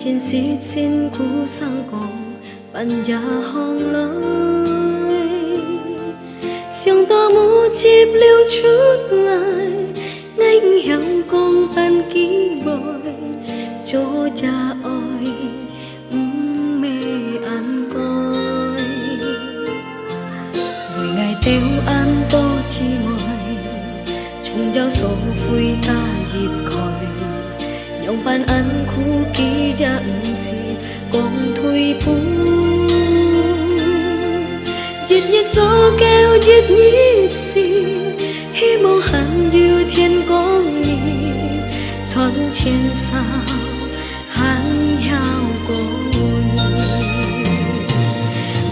trên xít xin cú sang còn bạn già hong lối xiang to mu chip liêu chút lại ngành heo con bạn ký bồi cho cha ơi mẹ ăn coi người ngày tiêu ăn to chi mỏi chung giao số vui ta dịp khỏi nhong ban ăn khu ký dặn gì con thui phú giết nhất gió kêu giết nhất gì hy vọng hẳn như thiên con nhỉ chọn trên sao hắn hao cô nhỉ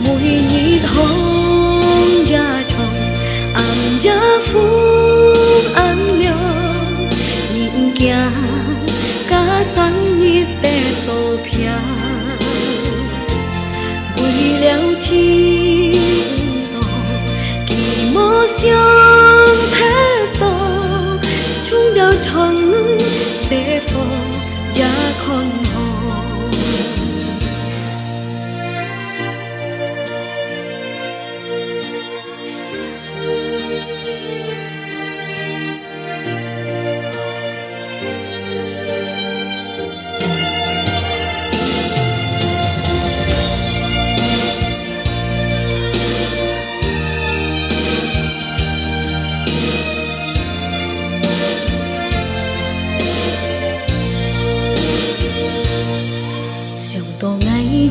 mùi nhị thong gia chồng ăn gia phú ăn liều nhịn kia cá sáng nhịp bè tổ pia bùi leo chi tổ kỳ mô xiong thế tổ chung giao chọn sẽ phô giá con hồ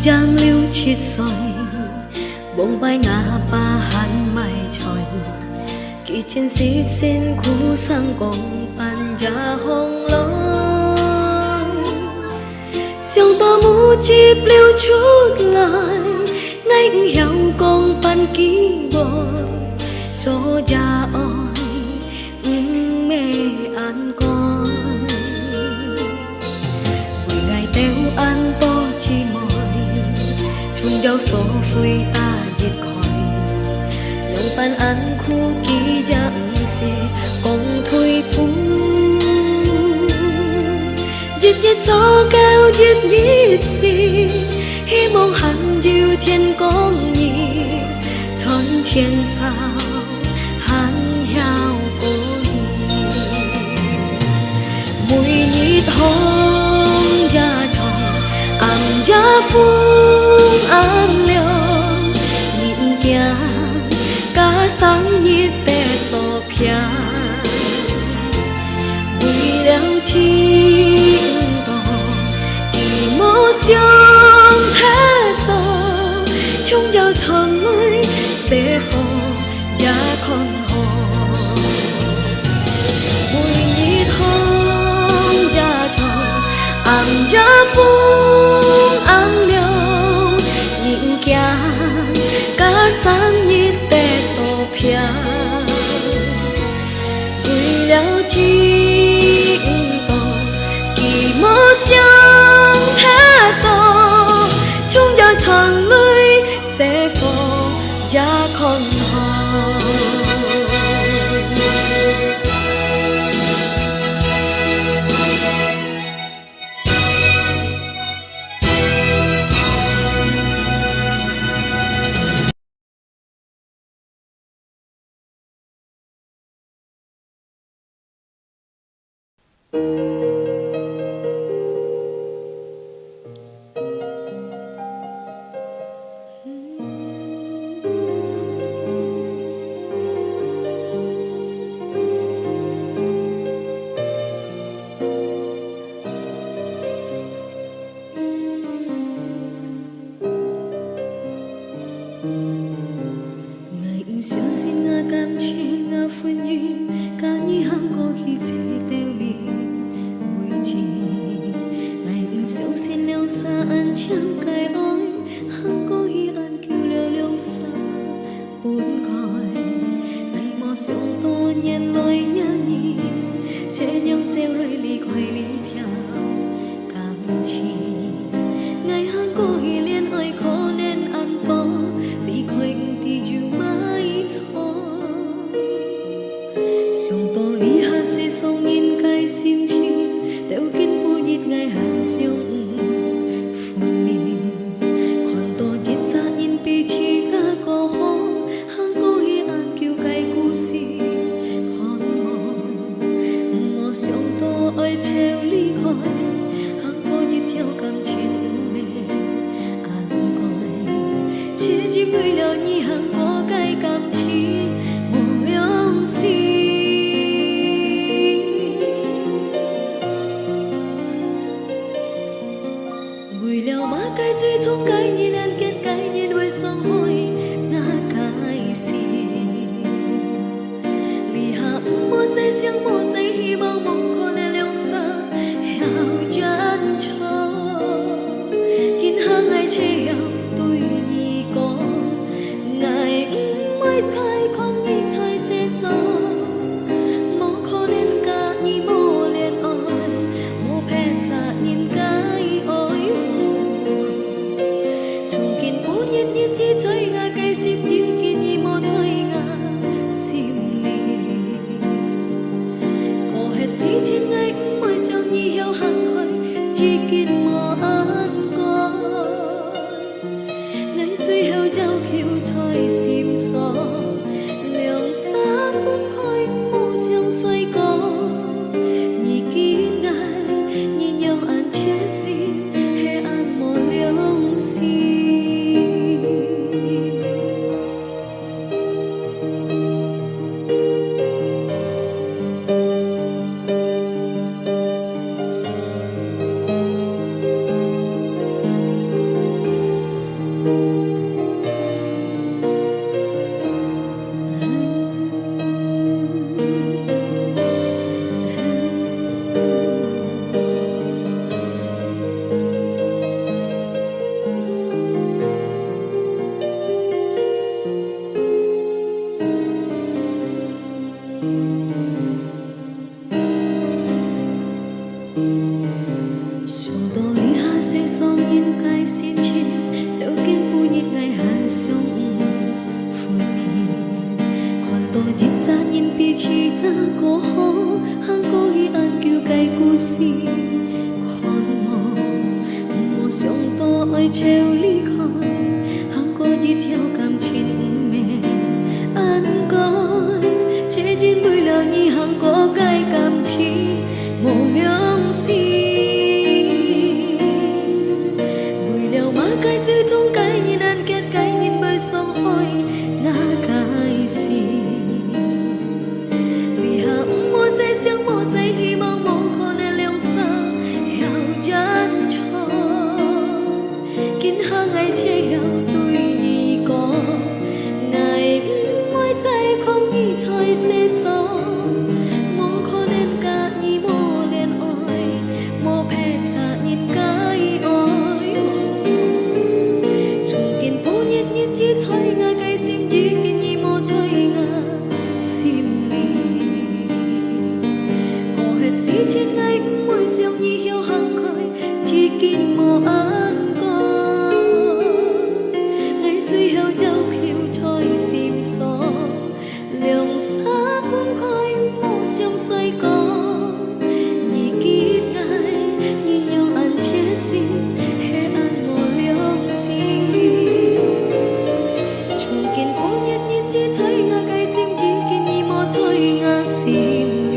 giang liêu chiết soi bông bay ngã ba hắn mai tròn kỳ trên xít xin khu sang còn bàn gia hong lối xiang to mu chip liêu chút lại ngành heo con bàn ký bồi cho gia ơi mẹ ăn con buổi ngày teo ăn to chi mỏi chung giao số vui ta diệt khỏi nhong pan ăn khu ký dặn gì con thui phú giết nhất gió kêu giết nhất gì hy vọng hẳn diệu thiên con nhỉ chọn trên sao hắn hao cô nhỉ mùi nhị thong gia chồng ăn gia phú ăn liều nhịn kia cá sáng nhịp bè tổ pia bùi leo chi tổ kỳ mô xiong thế tổ chung giao chọn lối sẽ phô giá con hồ bùi nhị thong gia chồng ăn gia phú ăn liều cá sáng nhịp bè tổ pia bùi leo chi tổ kỳ mô xiang thế tổ chung giao chọn lối sẽ phô giá con hồ 写进为了你和我该感情无良心。为了马街最痛概念难结概念为伤害那改善。你下莫再想莫再希望无可能良心要真错。今行爱切要对你讲，爱不会开宽你才世上，无可能甲你无恋爱，无骗责任该爱。从今半日日子催我嘅心，只見已無催我心裏。過hết事情愛唔會想以後行去，只見無安改。愛最後就翹在心上，兩三分開無相隨講，已經愛你有安切心，係安無良心。想到你下世上應該是情，條件不熱愛很想歡喜，看到日子因彼此那個好，行過去安叫計故事，看我想到愛超離開，行過一條感情命安改，這真為了你行過該感情無良心。最痛概念難結概念被傷害那改善。你下莫再想莫再希望無可能良心要真錯。今行愛切要對你講，愛唔會再狂意才世上，無可能甲你無戀愛，無撇責任該愛。日子催我嘅心，只見已無催我心裏。過hết事情愛唔會想以後行開，只見無安改。愛最後就翹在心上，兩三分開無相隨講，已結愛已有安切心，係安無良心。只催我嘅心，只見已無催我心裏。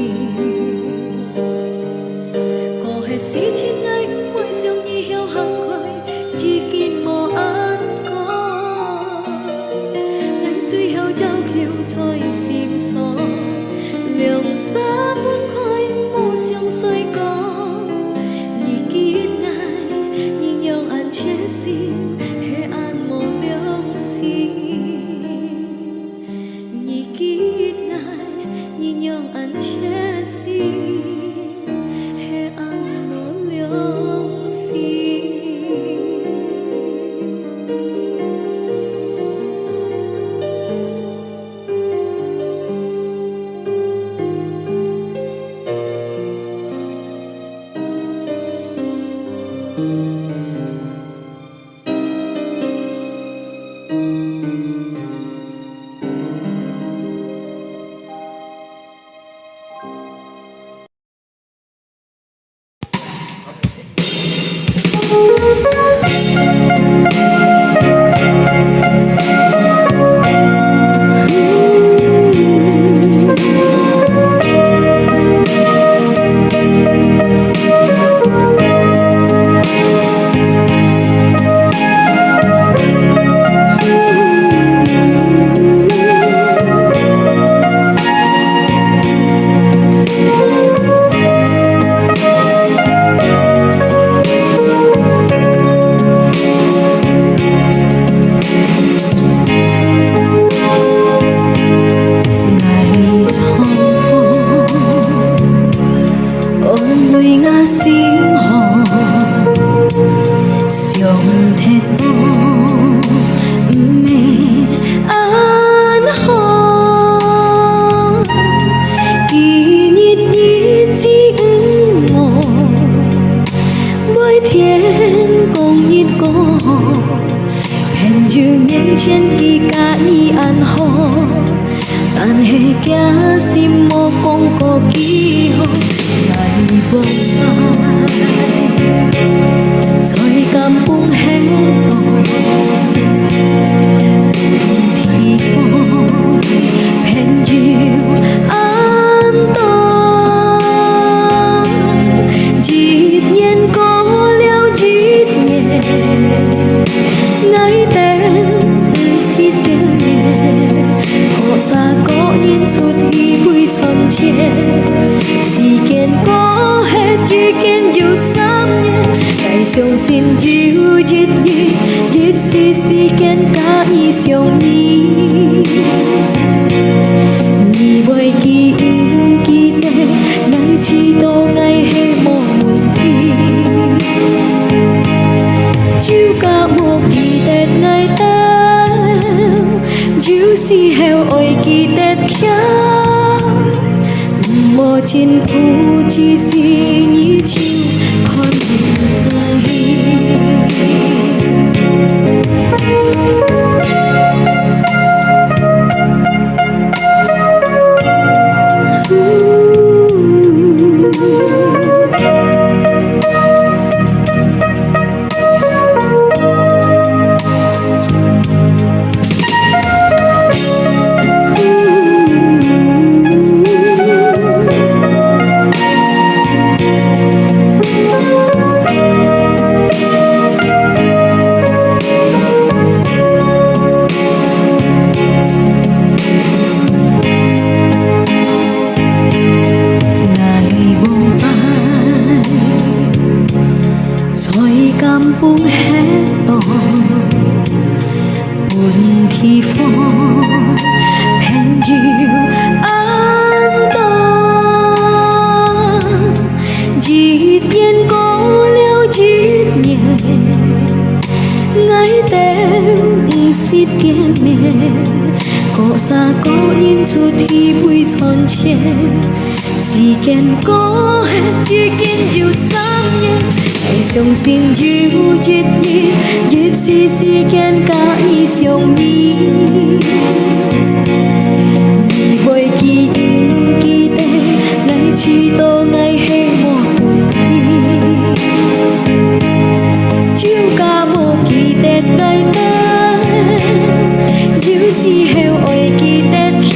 過hết事情愛唔會想以後行開，只見無安改。愛最後就翹在心上，兩三分開無相隨講，已結愛已有安切心，係安無良心。用安切心，係安無良心。10年前伊甲伊安好，但迄件事无讲过记号，来无爱，再感碰迄度，天风偏要安度，一年过了一年，愛的不是表面，過沙果然出現每春天，時間過去已經有3年，該相信有一日，日是時間甲伊相依，你袂記不記得，愛遲到愛迄無問題。就甲無記得愛得，就是後會記得徛。無真有只是你像看不起。半黑洞，半天風，偏要安度。一年過了一年，愛的不是見面，過沙果然出現每春天，時間過去已經有3年。相信有一日，日是時間甲伊相依，你袂記不記得，愛遲到愛迄無問題，就甲無記得愛得，就是後會記得徛，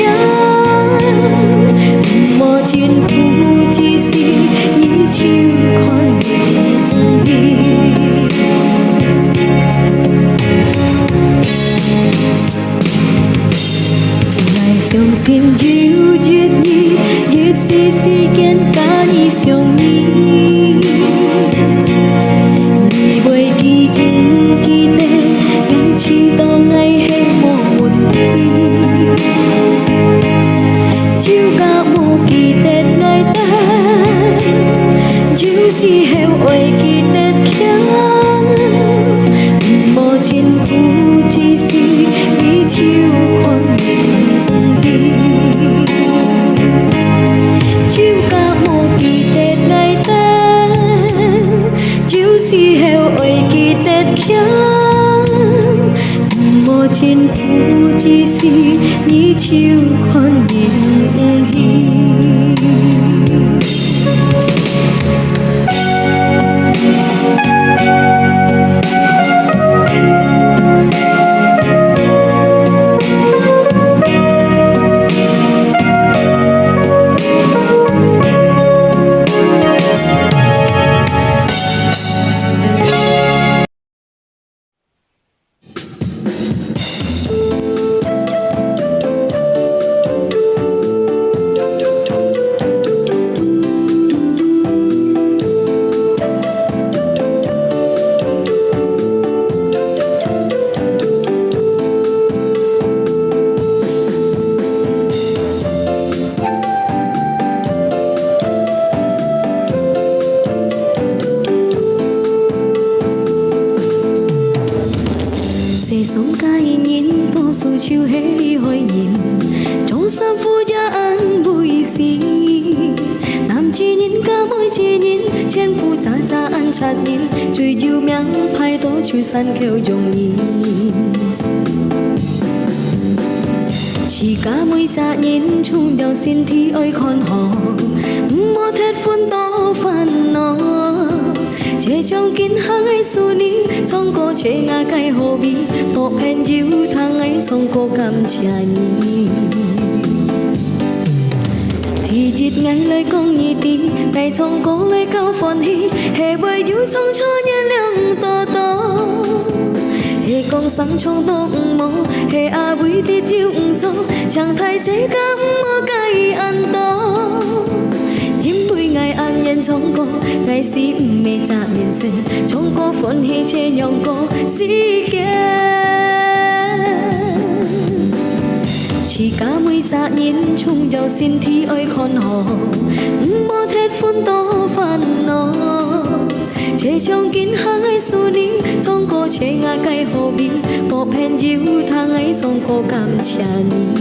無真有只是你像看相信有一日，日是時間甲伊相依，你袂記不記得，愛遲到愛迄無問題，就甲無記得愛得，就是後會記得徛，無真有只是你像看就甲無記得愛得，就是後會記得徛，無真有只是你像看演戲。手起開言，做衫褲也按背時，男主人加妹主人，千夫渣渣按擦言，最要命派到處山橋容易。cha nhìn chung đầu xin thi ơi con hò một hết phun to phàn nó chế trong kín hang ấy su ní trong cô chế ngã cây hồ bi bộ hẹn dịu thang ấy trong cô cầm trà nhì thì dịt ngay lời công nhị tí ngày trong cô lời cao phòn hi hệ bơi dịu trong cho nhẹ lưng to to hệ công sáng trong tông mô hệ à bụi tiết dịu cho chẳng thay chế cắm mơ cây ăn toยิ้มvui ngày ăn nhân trong cô ngày xí mê cha miền sinh trong cô phồn hi chê nhong cô xí kia chỉ cả mươi cha nhìn chung đầu xin thi ơi con hò một hết phun to phàn nó chế trong kín hang ấy su ní trong cô chế ngã cây hồ bi bộ hẹn dịu thang ấy trong cô cầm trà nhì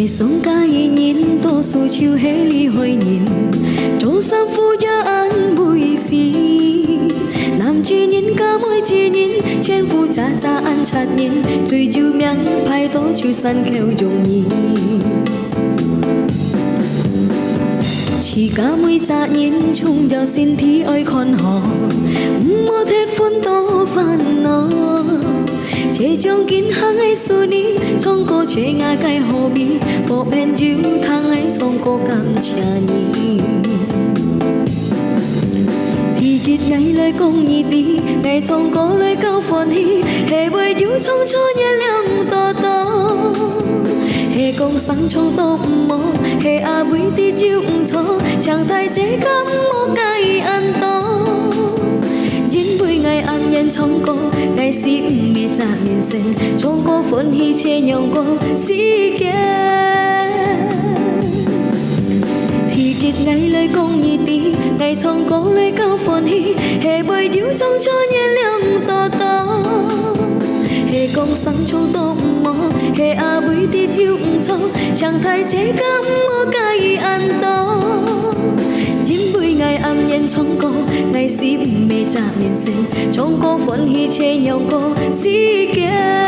sống cái nhìn tô su chiêu hé li hồi nhìn trô sam phu gia an bùi xì nam chi nhìn ca môi chi nhìn trên phu cha cha ăn chặt nhìn chui chiêu miang phai tố chiêu san kêu dùng nhìn chỉ cả mươi cha nhìn chung đầu xin thi ơi con hò một hết phun to phàn nó chế trong kín hang ấy su ní trong cô chế ngã cây hồ bi bộ hẹn dịu thang ấy trong cô cầm trà nhì thì dịt ngay lời công nhị tí ngày trong cô lời cao phồn hi hệ bơi dịu trong cho nhẹ lưng to to hệ công sáng trong tông mô hệ à bụi tiết dịu cho chẳng thay chế cắm một cây ăn to dính vui ngày ăn nhân trong cô ngày xí mê cha miền sinh trong cô phồn hi chê nhong cô xí kia thì dịt ngay lời công nhị tí ngày trong cô lời cao phồn hi hệ bơi dịu trong cho nhẹ lưng to to hệ công sáng trong tông mô hệ à bụi tiết dịu cho chẳng thay chế cắm một cây ăn to dính vui ngày ăn nhân trong cô ngày xí mê cha miền sinh trong cô phồn hi chê nhong cô xí kia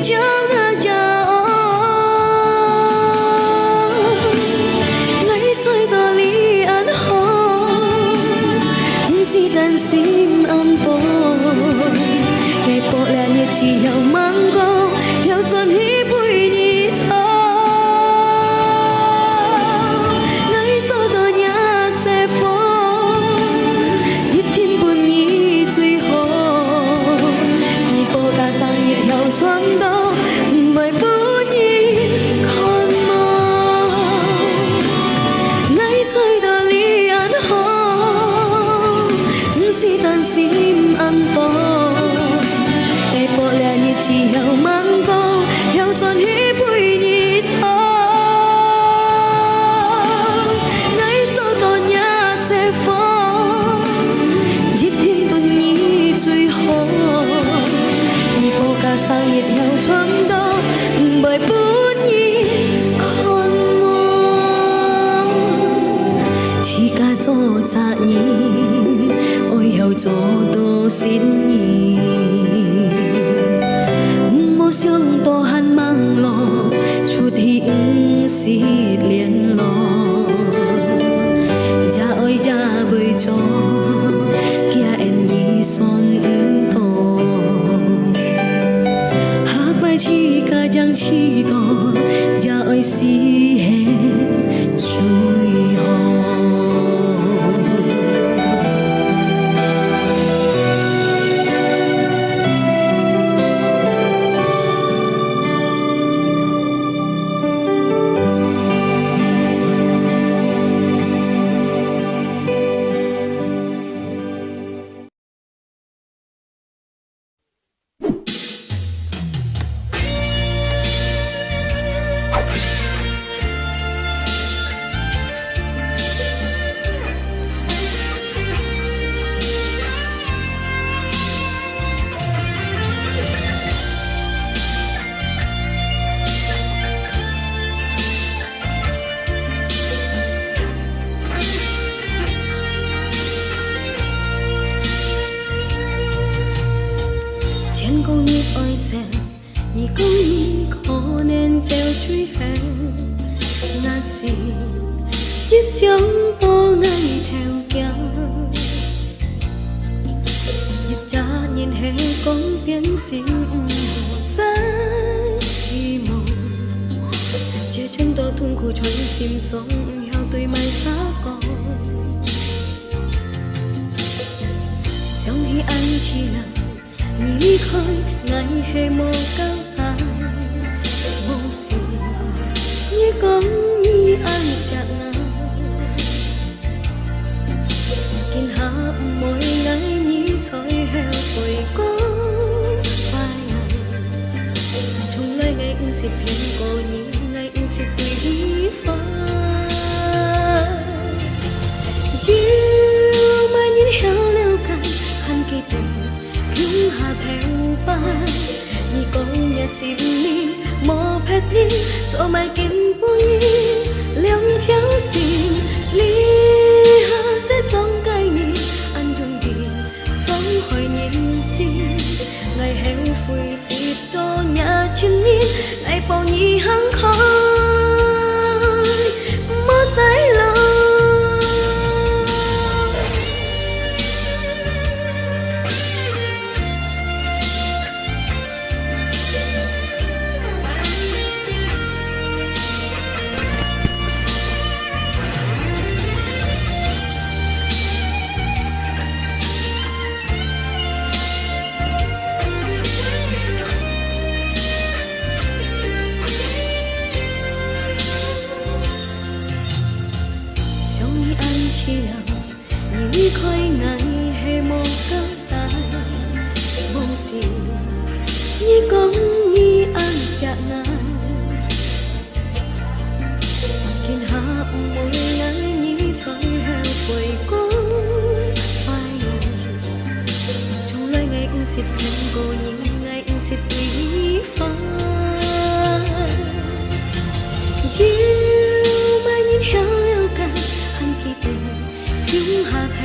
将啊呀爱在哪里安好，真是担心安保，给破了日子要忙过，要珍惜陪你走。爱走到那些风，一天伴你最好。你播架生日後闖到，唔為本意看望。愛在哪裡安好，唔是擔心安保。愛過了日子要忙過，要珍惜陪你走。愛走到那些風，一天伴你最好。你播架生日後闖到，唔為本意看望。自家做責任，愛後做到善意。唔好想到很忙碌，出現時聯絡。也愛也袂做，驚緣已算唔多。下擺似家將翅膀，也愛是係最好。天公你愛情，你講你可能就最後，那是一想到那條橋，一家人係講變心在遺忘，這種多痛苦在心中，要對埋沙講，想起安琪拉。你離開，愛係無交代，無事你講你愛錫我，見下唔會愛你才後悔講快樂，從來愛唔是騙過你，愛唔是對你放，要萬年曉了解，很記得。用下平凡，而講也是你，無撇你，做埋見半夜，兩條線，你下些傷解你，暗中地傷害人心，愛後悔是多也千年，愛抱你慷慨，莫使浪。你離開愛係無交代，無事你講你愛錫我，見下唔會愛你才後悔講快樂，從來愛唔是騙過你，愛唔是對你放，要萬年曉了解，很記得。用下平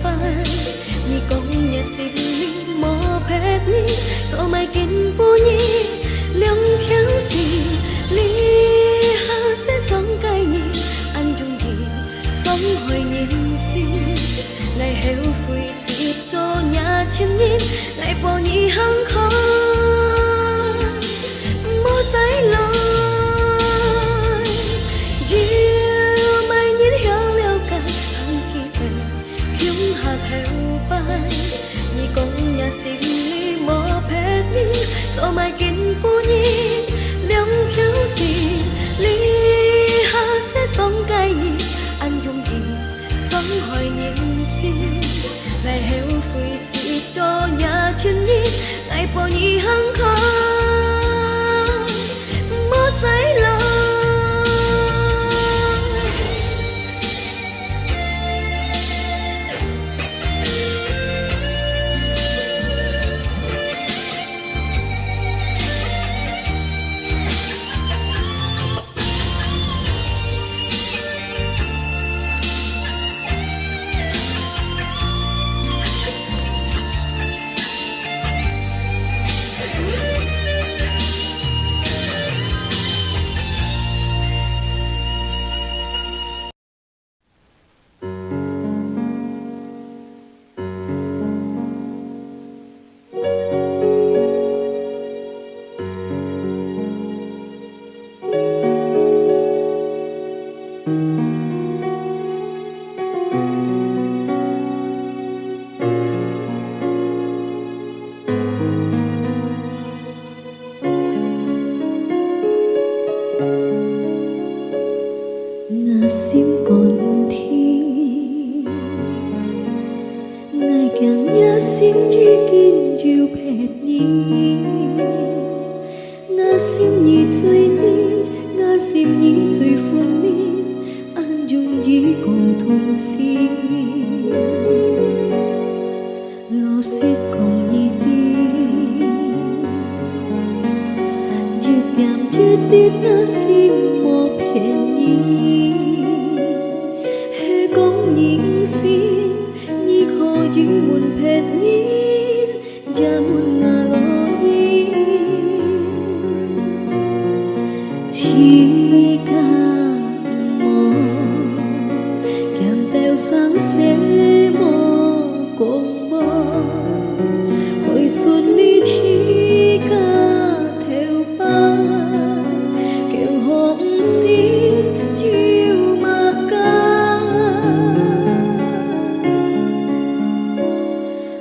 凡，而講也是你，無撇你，做埋見半夜。下頭拜，而講也是你無撇你，做埋見半夜兩條線，你下些爽介意，暗中意傷害人心，來後悔是做也千億，愛破你行開，莫使來。心còn thi ngày càng nhớ sim chỉ kín chiều phết nhí ngã sim nhí chơi đi ngã sim nhí chơi phun đi anh dùng gì còn thùng sim lo xít còn nhí đi chết tiệm chết tít ngã sim một phết nhí nhìn xin như khó giữ một phết nhìn cha một ngà lo nhìn chỉ cả mò kèm theo sáng sẽ mò cùng bò hồi xuân ly chỉ cả theo ba kêu hồng xin chiều mà ca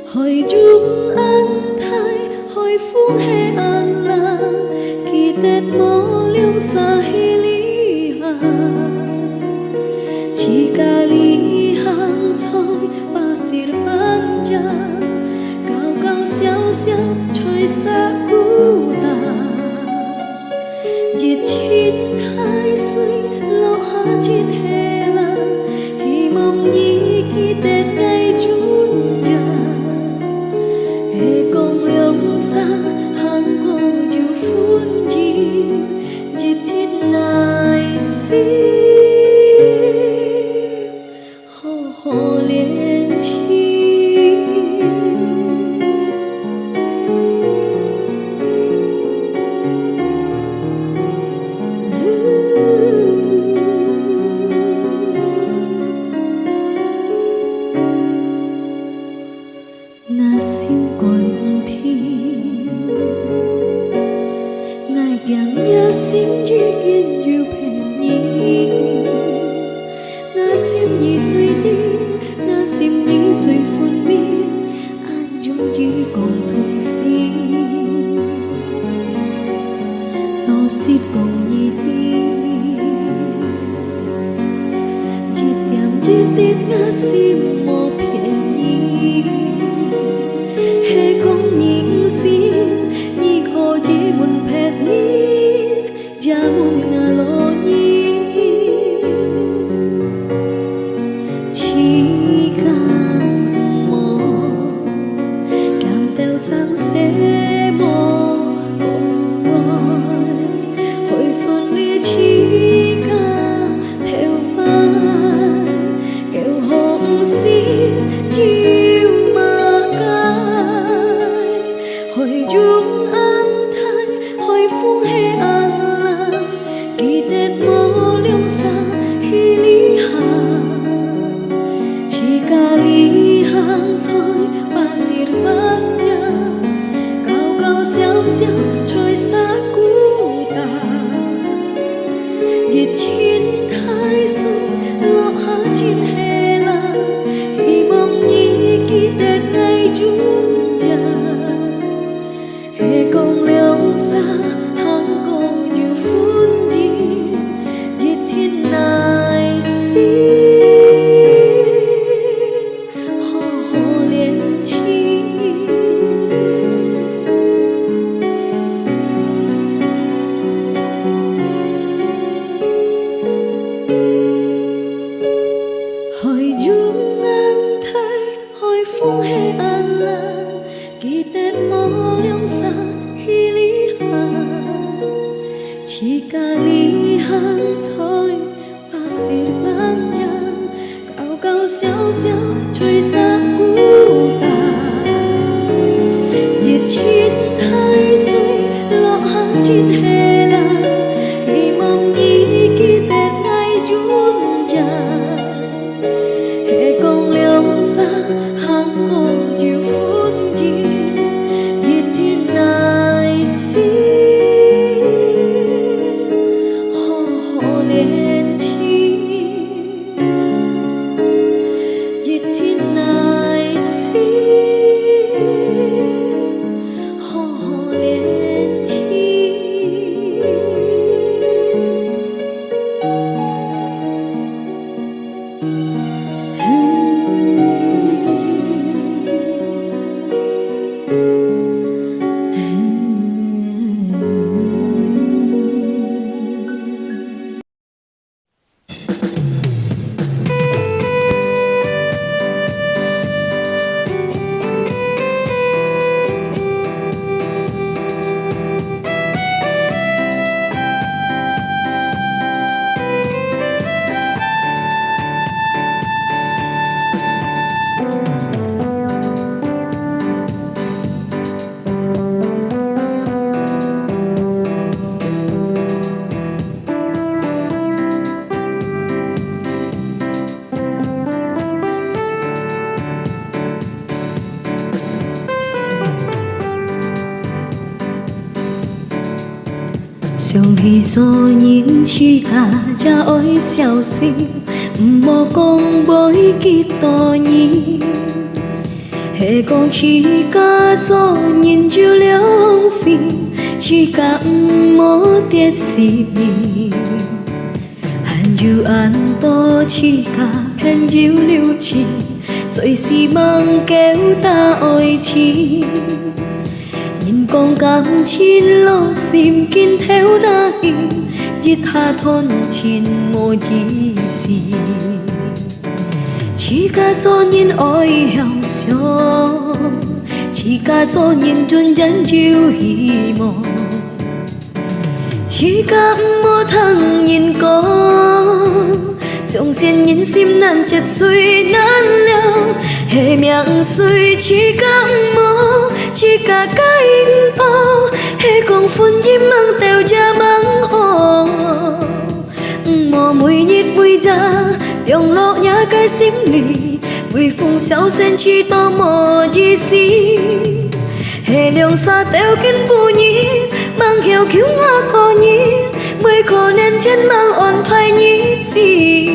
hỏi chúng an thái hỏi phú hệ an là kỳ tết mô liêu xa hi lý hà chỉ cả lý hàng trôi ba sir ban cha cao cao xiao xiao trôi xa cú ta diệt chín thái suy lo ha chín hệ là hy mong nhí kỳ tết ngày chốn già con liễu xa hàng cô chiều phun chi chỉ thiết nai xí hồ hồ liên chi na sim còn thi ngày càng nhớ sim chỉ kín chiều phết nhí na sim nhí chơi đi na sim nhí chơi phun mi anh chúng chỉ còn thùng sim lo xít còn nhí đi chỉ tiệm chỉ tít na sim một phết nhí hệ con nhìn xin như khó chỉ buồn phết nhìn cha muốn ngờ 風氣暗冷，記得無良沙稀里下，似咖喱香菜pasir panjang， 高高笑笑吹散孤單，熱切太歲落下千氣啦，希望已記得愛專家。常去做人似家，才愛小心，毋莫講袂記多年。係講似家做人就良心，似家毋莫跌死你。還有安多似家偏要留情，隨時望叫打愛情。人講感情落心見theo那意，日下吞錢無意思。似家做人愛向上，似家做人盡人要希望，似家唔好聽人講，相信人心難折碎難了，係命碎似家唔好。chỉ cả cái im bao hay còn phun im mang tèo cha mang hồ mò mùi nhít vui ra dòng lọ nhá cái sim lì vui phùng xéo sen chi to mò gì xí hệ lượng xa tèo kinh bù nhí mang hiểu cứu ngã có nhí mới có nên thiên mang ổn phai nhí gì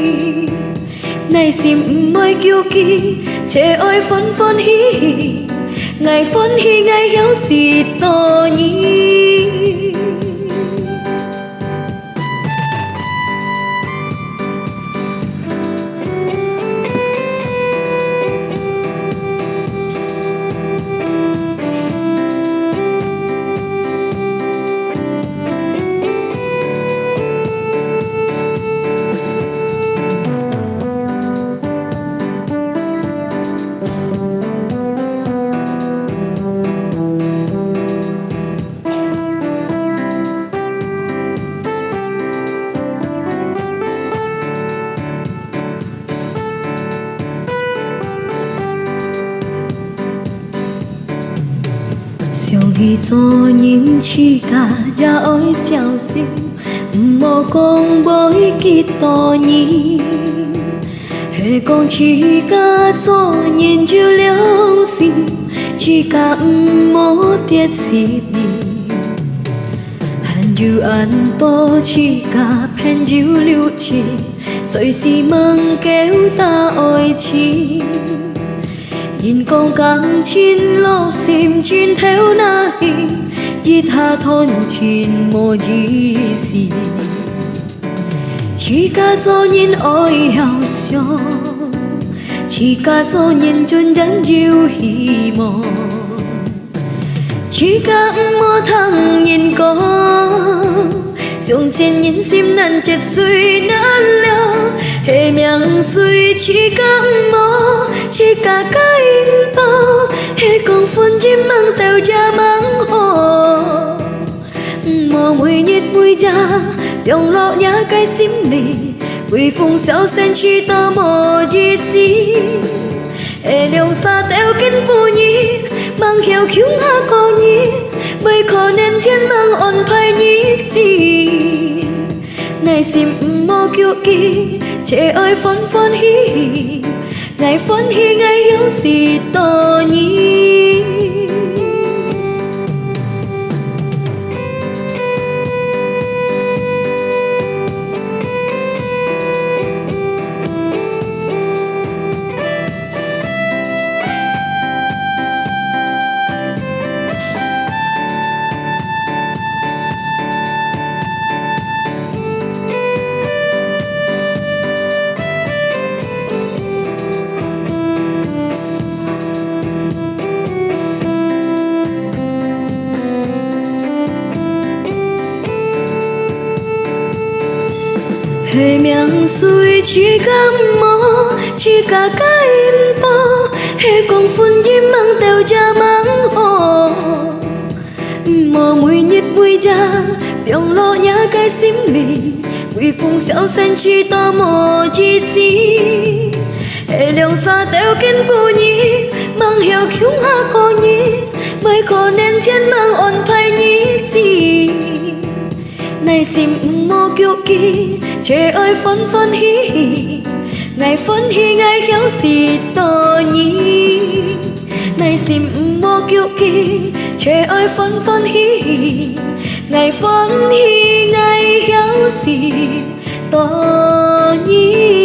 này sim mới kiêu kỳ chế ôi phun phun hí hí ngày phun hi ngày héo xì to nhi常去做人似家，才愛小心，毋莫講袂記多年。係講似家做人就良心，似家毋莫跌死你。還有安多似家偏要留情，隨時望叫打愛情。人講感情落心轉theo那意，日下吞錢無意思。似家做人愛向上，似家做人盡人要希望，似家唔好聽人講，相信人心難折碎難了。hệ miệng suy chỉ cắm mò chỉ cả cái im to hệ còn phun chim mang tèo cha mang hồ mò mùi nhít mùi da dòng lọ nhá cái xím lì quỳ phùng xéo sen chi tò mò gì xí hệ liều xa tèo kín phù nhi mang hiểu khiếu ha cô nhi bởi khó nên thiên mang ổn phai nhi gì này xìm mò kiêu kỳ trẻ ơi phон phon hi ngày phon hi ngày hiếu gì to nhi hệ miệng suy chỉ cắm mò chỉ cả cái im to hệ còn phun chim mang tèo cha mang hồ mò mùi nhít mùi da biong lo nhá cái xím lì quỳ phùng xéo sen chi tò mò chi xí hệ liều xa tèo kín phù nhi mang hiểu khiếu ha cô nhi bởi khó nên thiên mang ổn phai nhi gì này xìm mò kiêu kỳ trẻ ơi phon phon hi ngày phon hi ngày khéo xì to nhi này xìm mò kiêu kỳ trẻ ơi phon phon hi ngày phon hi ngày khéo xì to nhi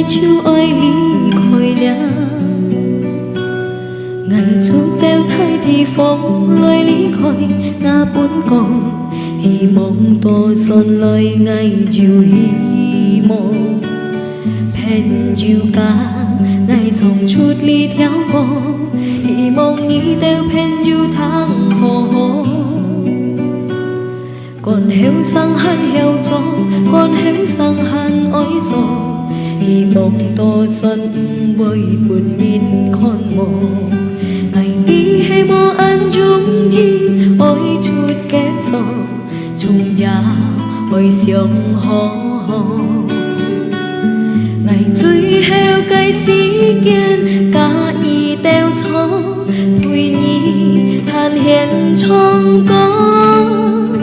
chiều ơi lý khôi lia ngày xuống teo thay thì phong lời lý khôi nga bốn con hy mong to son lời ngày chiều hy mong pen chiều ca ngày trong chút ly theo con hy mong nghĩ teo pen chiều tháng hồ hồ còn héo sang hắn héo gió còn héo sang hắn ói gió hy vọng to xuân với buồn nhìn con mồ ngày tí hay mò ăn chung chi ôi chút kết gió chung nhà ôi xiong hò hò ngày chui heo cây xí kiên cả nhì teo cho tùy nhì than hiền trong con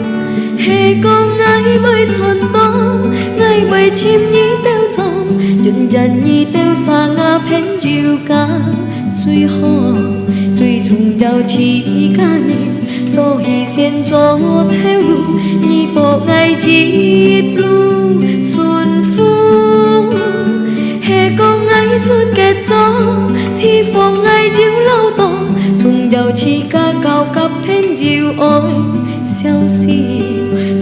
hề con ngái bơi tròn to ngày bơi chim nhí teo trong dần dần nhí teo xa ngà phén chiều ca chui ho chui chung đào chỉ ca nhìn cho hi xiên cho theo lu nhí bộ ngày chít lu xuân phú hè con ngái suốt kết gió thì phòng ngày chiếu lâu to chung đào chỉ ca cao cấp phén chiều ôi xeo xì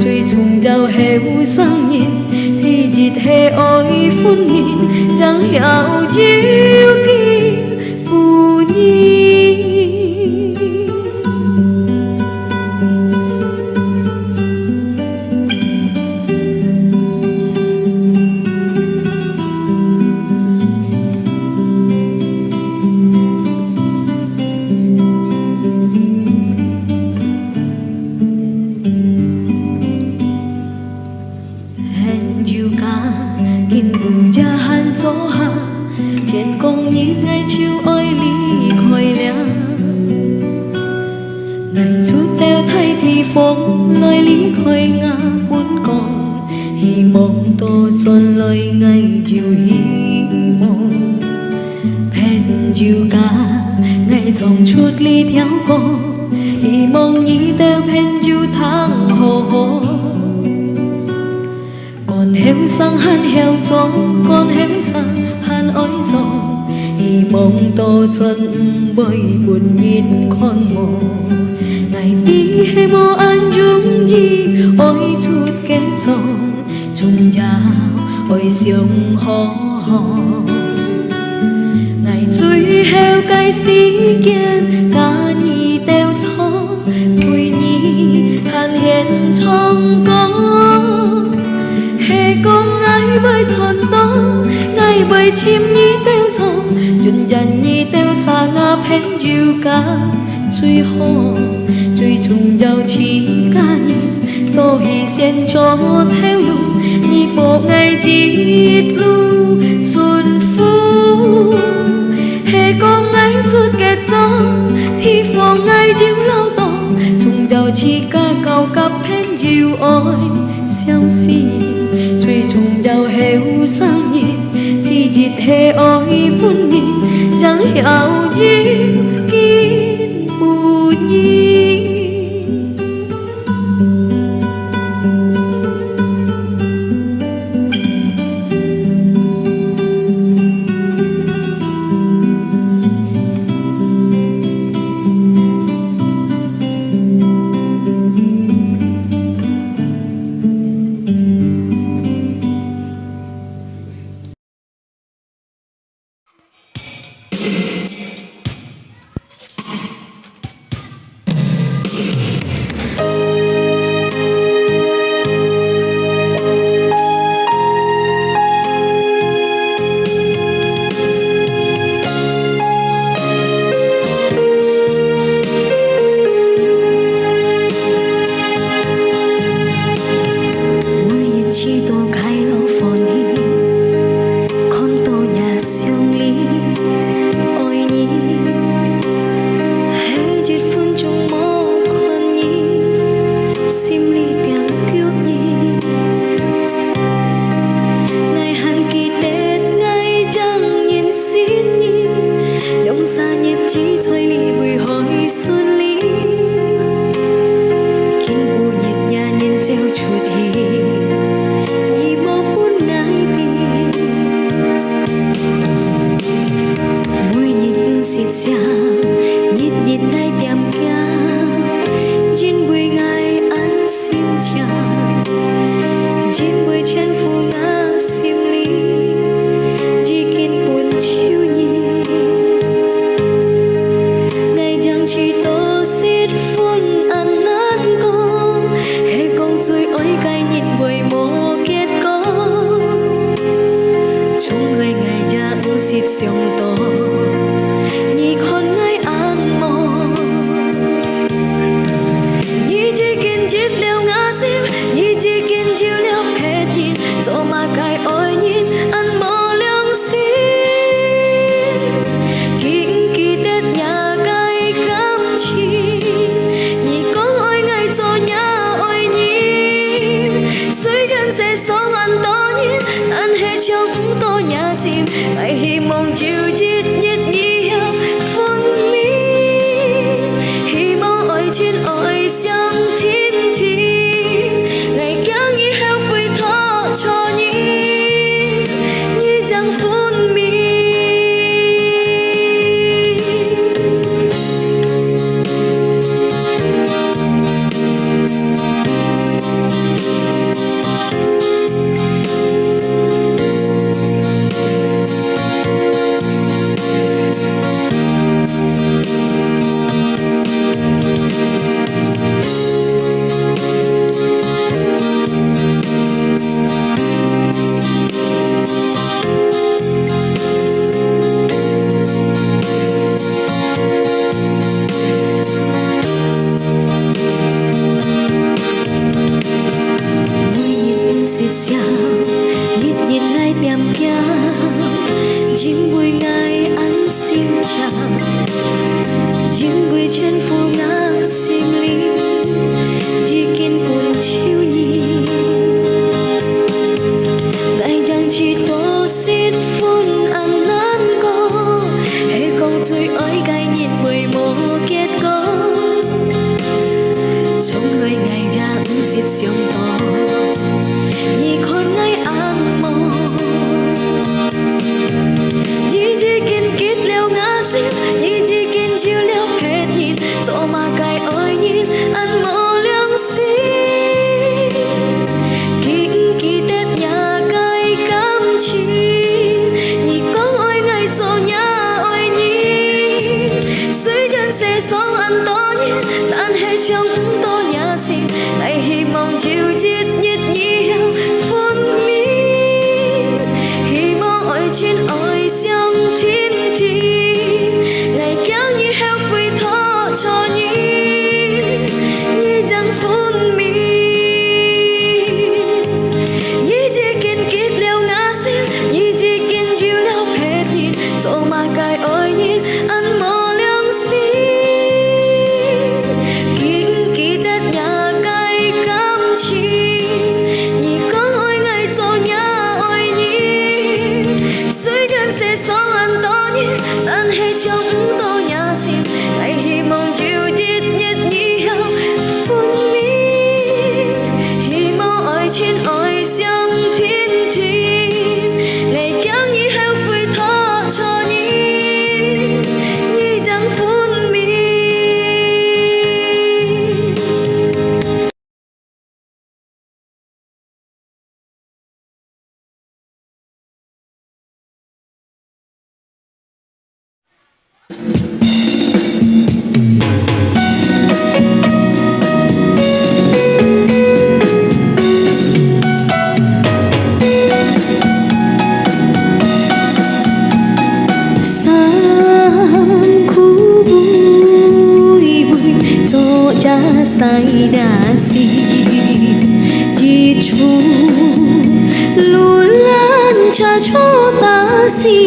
chui chung đào heo sang nhìn thì dịt hè ôi phun nhìn hiểu chiếu kia bù nhi. Gió hạ thiên công như ngày chiều ơi lý khỏi lẽ ngày chút teo thay thì phong lời lý khỏi ngã cuốn còn hy mong tô xuân lời ngày chiều hy mong phen chiều ca ngày dòng chút ly theo con hy mong nhí teo phen chiều tháng hồ hồ con heo sang han heo chó con heo sang han oi gió hy mong tô xuân bởi buồn nhìn con mồ ngày tí hay mô an chúng gì ôi chút kết chồng chung chào ôi siêu hò hò ngày chui heo cái xí kiên ca nhì teo cho tuổi nhì han hẹn trong có con ngài bơi tròn to ngài bơi chim nhi teo trò dùn dàn nhi teo xa ngà phén chiều ca chui hồ chui chung giàu chi ca nhìn do hì sen cho theo lù nhi bộ ngày chít lu xuân phú hè con ngài suốt kẹt gió thì phò ngài chiếu lao to chung giàu chi ca cao cặp phén chiều ôi xeo xì chui chung đào heo sang nhìn thì dịt hè ôi phun nhìn chẳng hiểu gì kín bù nhi. Hãy subscribe cho kênh Ghiền Mì Gõ để không bỏ lỡ trên phố ngã sim lý chỉ kiên buồn chiêu nhìn ngày chẳng chỉ tô xin phun ăn nán có hay khôngជួយឲ្យកាយញៀនមួយមកគៀតក៏ជុំលុយថ្ងៃយ៉ាងសិតសៀងតញីខនថ្ងៃអានមកញីជីกินគិតលាវងាសិញីជីกินchiềuលាវភេទញីចូលមកកាយអើយញីអានមកលៀងស៊ីគិនគីតេតញាកាយកំឈីញីកងអើយថ្ងៃចូលញា sẽ sống anh to nhiên tan hết trong to nhà xin ngày hy vọng chịu chết nhất nhiều phun mi hy vọng ở trên ôi sông thiên thiên ngày kéo như heo phi thọ cho như chẳng phun mi như chỉ kiên kết leo ngã xin như chỉ kiên chịu leo hết nhìn dẫu mà cài ôi nhìn anh mong sẽ sống anh to nhiên tan hết trong to nhà xin ngày hy vọng chịu chết nhất nhiều phun mi hy vọng ở trên ôi sông thiên thiên ngày kéo như heo phi thọ cho như chẳng phun mi say đã si di chú lu lan cha cho ta si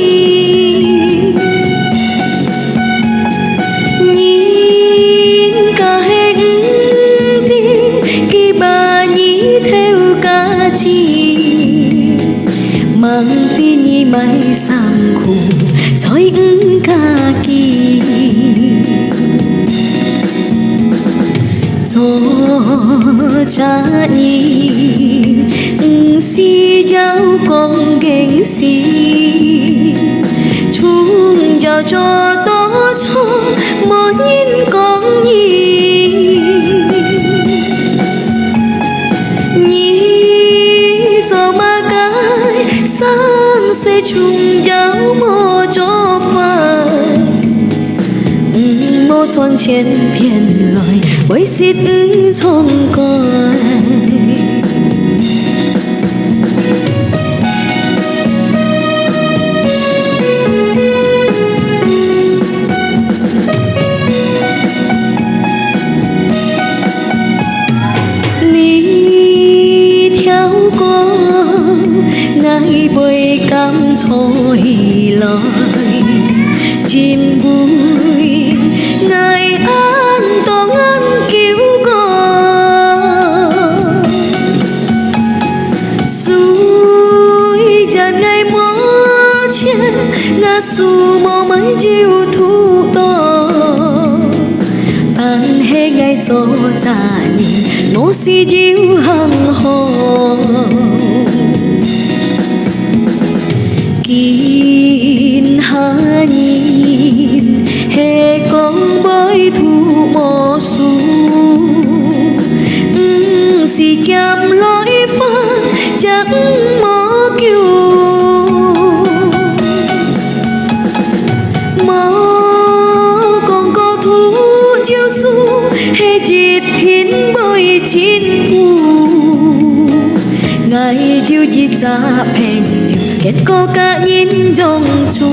nhìn cả hết đi khi bà nhí theo cả chi mang tin nhí mai sang khu chói cả kỳ cha nhìn si giáo con ghen si chung giao cho to cho một nhìn con nhìn giờ mà cái sáng sẽ chung giáo mô cho phải mô chọn trên biển lời với xít trong coi lý theo con ngài bơi cam trôi lời chim vui ngài an to ngăn cứu con suối tràn ngày mó chen ngã su mò mấy chiều thu to tan hết ngày gió trả nhìn nó si chiều hằng hồ kín hà nhìn hè con bơi thu mò su si kem lối pha chẳng mò kêu mò con có thu chiêu su hè chít thiên bơi chín phù ngày chiều chít ra phèn kết có cả nhìn trong chu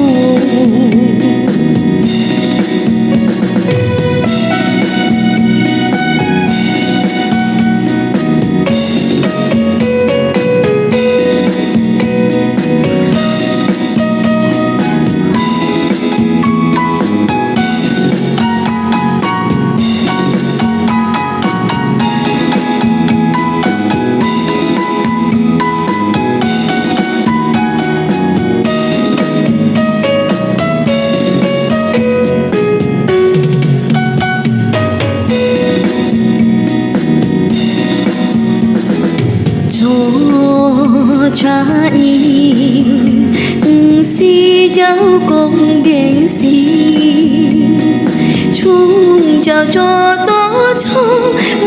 nào cho tỏ cho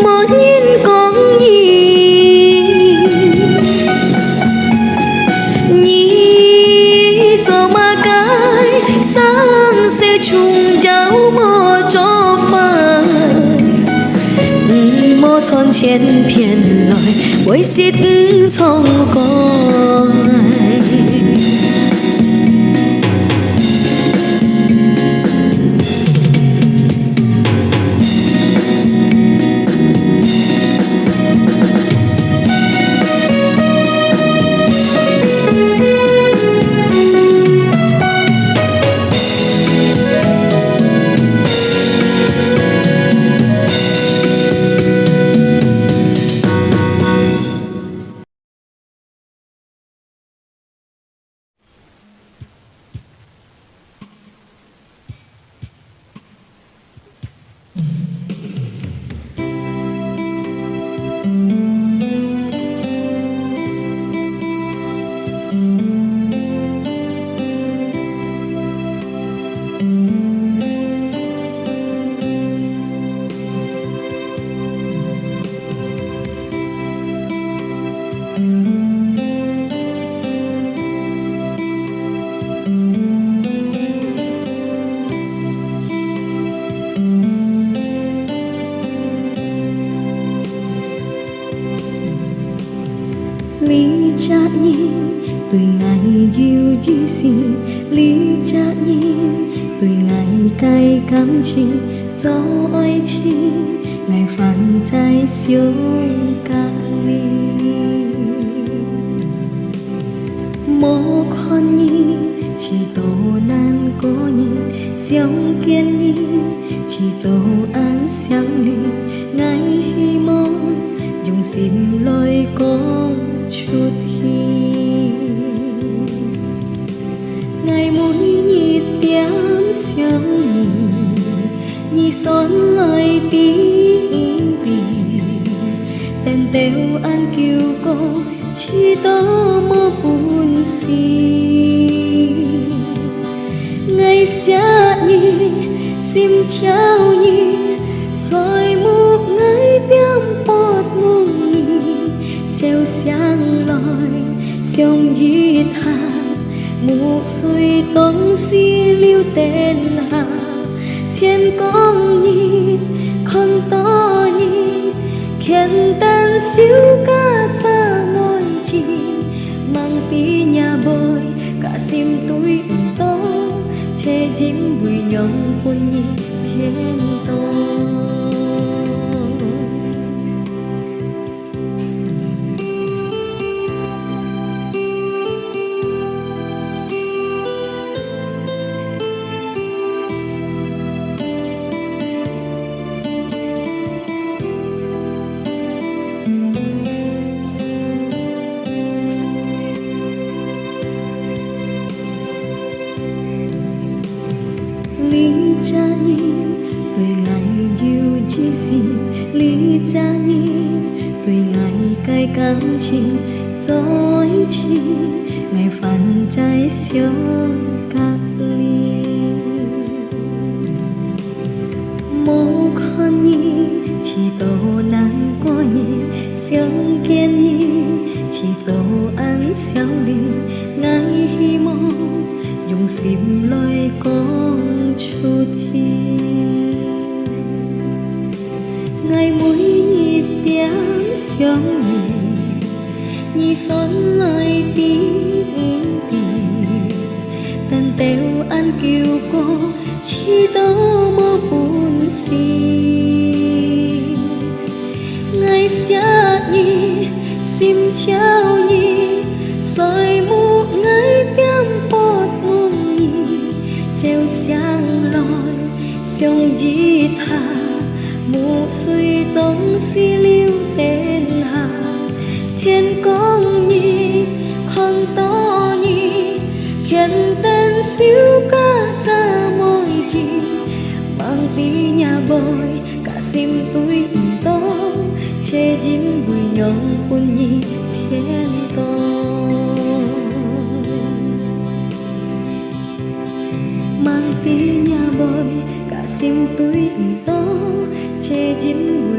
mỗi nhìn con nhìn nhí cho mà cái sáng sẽ chung giáo mò cho phai mò son chen phiền lời với xít trong con lý cha nhìn tuổi ngày diêu di xin lý cha nhìn tuổi ngày cay cảm情做爱情来反在相隔离无看你chỉ tổ nan có nhìn相见你chỉ tổ an相离ngày hy mong dùng xin lối con chút hi ngày mũi nhịp tiếng sương nhị son lời tiếng vì tên têu an kêu cô chỉ đó mơ buồn xì ngày xa nhị sim chào nhị rồi một ngày tiếng bọt mùng nhị treo sáng lòi sông diệt hà mù suy tông si lưu tên là thiên con nhị con to nhị khen tên xíu ca cha ngồi chỉ mang tí nhà bồi cả sim túi to che diễm bùi nhọn quân nhị thiên to lý cha nhìn tuổi ngày diêu chi xin lý cha nhìn tuổi ngày cay cảm情dối chi ngày phản trái sương các ly mô con nhi chỉ tổ nan có nhi sương kiên nhi chỉ tổ ăn xéo ly ngày hy mong dùng sim lôi con chút hi ngày mũi nhịp tiếng sương nhị son lời tiếng tình tên têu an kêu cô chỉ đó mơ buồn xì ngày xa nhị sim chào nhị rồi một ngày tiếng bọt mùng nhị treo sáng lòi sông diệt hà mù suy tông si lưu tên hà thiên con nhị con to nhị khen tên xíu ca cha môi chỉ mang tí nhà bồi cả sim túi to che diễm bùi nhọn quân nhị thiên to mang tí nhà bồi cả sim túi to che dính